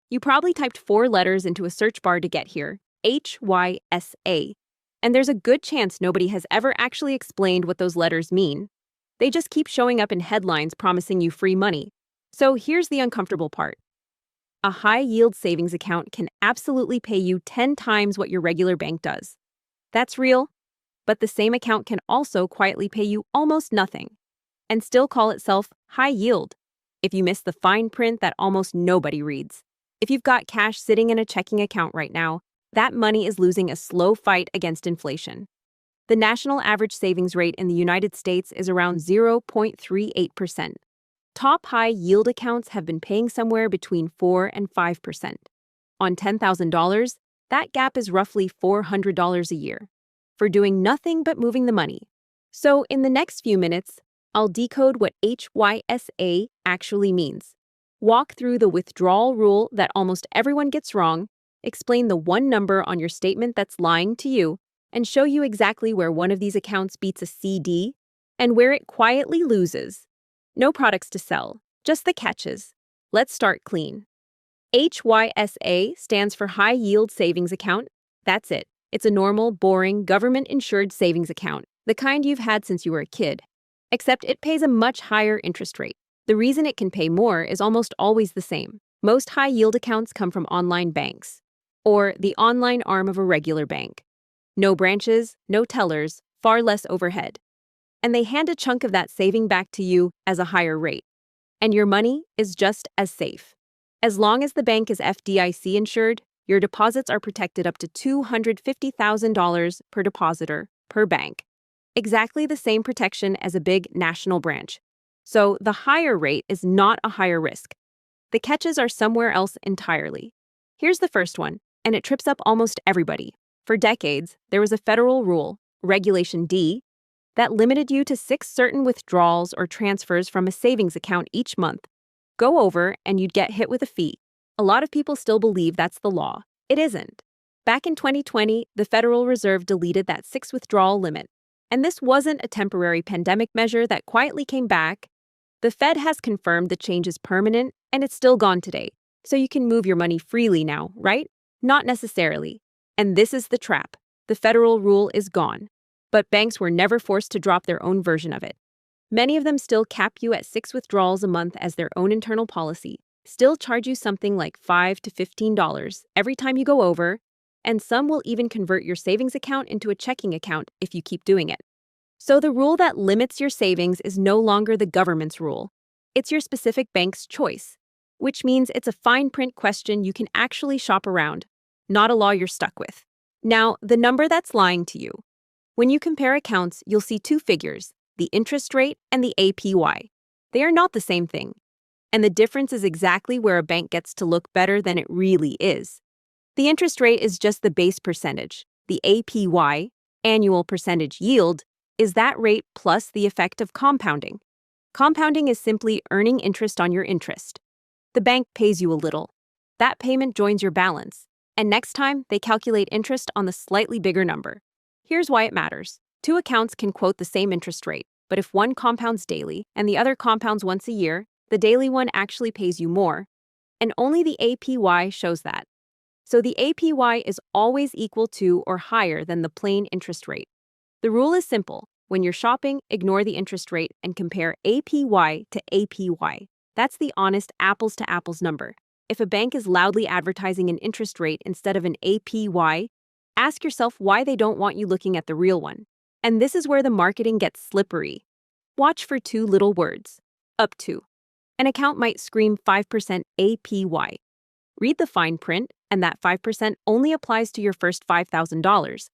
You probably typed 4 letters into a search bar to get here, HYSA, and there's a good chance nobody has ever actually explained what those letters mean. They just keep showing up in headlines promising you free money. So here's the uncomfortable part. A high-yield savings account can absolutely pay you 10 times what your regular bank does. That's real, but the same account can also quietly pay you almost nothing and still call itself high yield if you miss the fine print that almost nobody reads. If you've got cash sitting in a checking account right now, that money is losing a slow fight against inflation. The national average savings rate in the United States is around 0.38%. Top high-yield accounts have been paying somewhere between 4 and 5%. On $10,000, that gap is roughly $400 a year for doing nothing but moving the money. So in the next few minutes, I'll decode what HYSA actually means, walk through the withdrawal rule that almost everyone gets wrong, explain the one number on your statement that's lying to you, and show you exactly where one of these accounts beats a CD and where it quietly loses. No products to sell, just the catches. Let's start clean. HYSA stands for High Yield Savings Account. That's it. It's a normal, boring, government-insured savings account, the kind you've had since you were a kid. Except it pays a much higher interest rate. The reason it can pay more is almost always the same. Most high-yield accounts come from online banks, or the online arm of a regular bank. No branches, no tellers, far less overhead. And they hand a chunk of that saving back to you as a higher rate. And your money is just as safe. As long as the bank is FDIC insured, your deposits are protected up to $250,000 per depositor per bank. Exactly the same protection as a big national branch. So the higher rate is not a higher risk. The catches are somewhere else entirely. Here's the first one, and it trips up almost everybody. For decades, there was a federal rule, Regulation D, that limited you to 6 certain withdrawals or transfers from a savings account each month. Go over and you'd get hit with a fee. A lot of people still believe that's the law. It isn't. Back in 2020, the Federal Reserve deleted that 6 withdrawal limit. And this wasn't a temporary pandemic measure that quietly came back. The Fed has confirmed the change is permanent, and it's still gone today. So you can move your money freely now, right? Not necessarily. And this is the trap. The federal rule is gone. But banks were never forced to drop their own version of it. Many of them still cap you at 6 withdrawals a month as their own internal policy, still charge you something like $5 to $15 every time you go over, and some will even convert your savings account into a checking account if you keep doing it. So the rule that limits your savings is no longer the government's rule. It's your specific bank's choice, which means it's a fine print question you can actually shop around, not a law you're stuck with. Now, the number that's lying to you. When you compare accounts, you'll see 2 figures, the interest rate and the APY. They are not the same thing. And the difference is exactly where a bank gets to look better than it really is. The interest rate is just the base percentage. The APY, annual percentage yield, is that rate plus the effect of compounding. Compounding is simply earning interest on your interest. The bank pays you a little. That payment joins your balance. And next time, they calculate interest on the slightly bigger number. Here's why it matters. 2 accounts can quote the same interest rate, but if one compounds daily and the other compounds once a year, the daily one actually pays you more. And only the APY shows that. So the APY is always equal to or higher than the plain interest rate. The rule is simple. When you're shopping, ignore the interest rate and compare APY to APY. That's the honest apples-to-apples number. If a bank is loudly advertising an interest rate instead of an APY, ask yourself why they don't want you looking at the real one. And this is where the marketing gets slippery. Watch for 2 little words. Up to. An account might scream 5% APY. Read the fine print, and that 5% only applies to your first $5,000.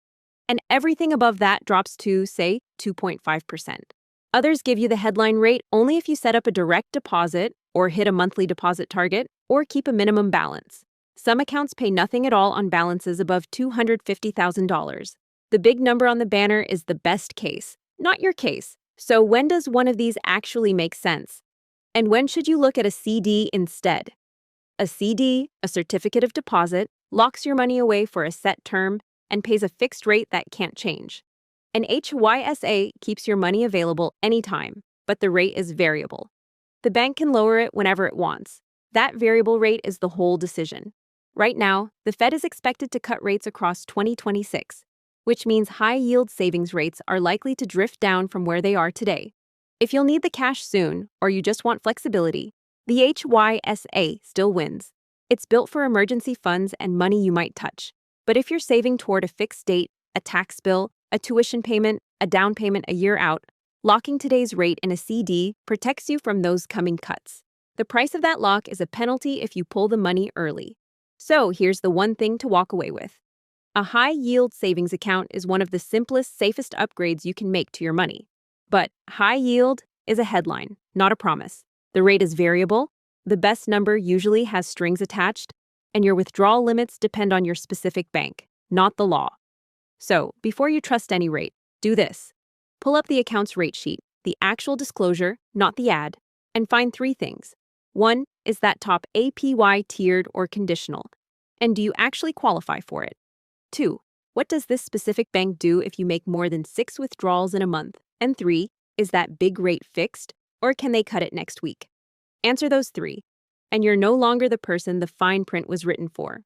And everything above that drops to, say, 2.5%. Others give you the headline rate only if you set up a direct deposit or hit a monthly deposit target or keep a minimum balance. Some accounts pay nothing at all on balances above $250,000. The big number on the banner is the best case, not your case. So when does one of these actually make sense? And when should you look at a CD instead? A CD, a certificate of deposit, locks your money away for a set term and pays a fixed rate that can't change. An HYSA keeps your money available anytime, but the rate is variable. The bank can lower it whenever it wants. That variable rate is the whole decision. Right now, the Fed is expected to cut rates across 2026, which means high-yield savings rates are likely to drift down from where they are today. If you'll need the cash soon, or you just want flexibility, the HYSA still wins. It's built for emergency funds and money you might touch. But if you're saving toward a fixed date, a tax bill, a tuition payment, a down payment a year out, locking today's rate in a CD protects you from those coming cuts. The price of that lock is a penalty if you pull the money early. So here's the one thing to walk away with. A high-yield savings account is one of the simplest, safest upgrades you can make to your money. But high yield is a headline, not a promise. The rate is variable, the best number usually has strings attached, and your withdrawal limits depend on your specific bank, not the law. So, before you trust any rate, do this. Pull up the account's rate sheet, the actual disclosure, not the ad, and find 3 things. 1, is that top APY tiered or conditional? And do you actually qualify for it? 2, what does this specific bank do if you make more than 6 withdrawals in a month? And 3, is that big rate fixed, or can they cut it next week? Answer those 3, and you're no longer the person the fine print was written for.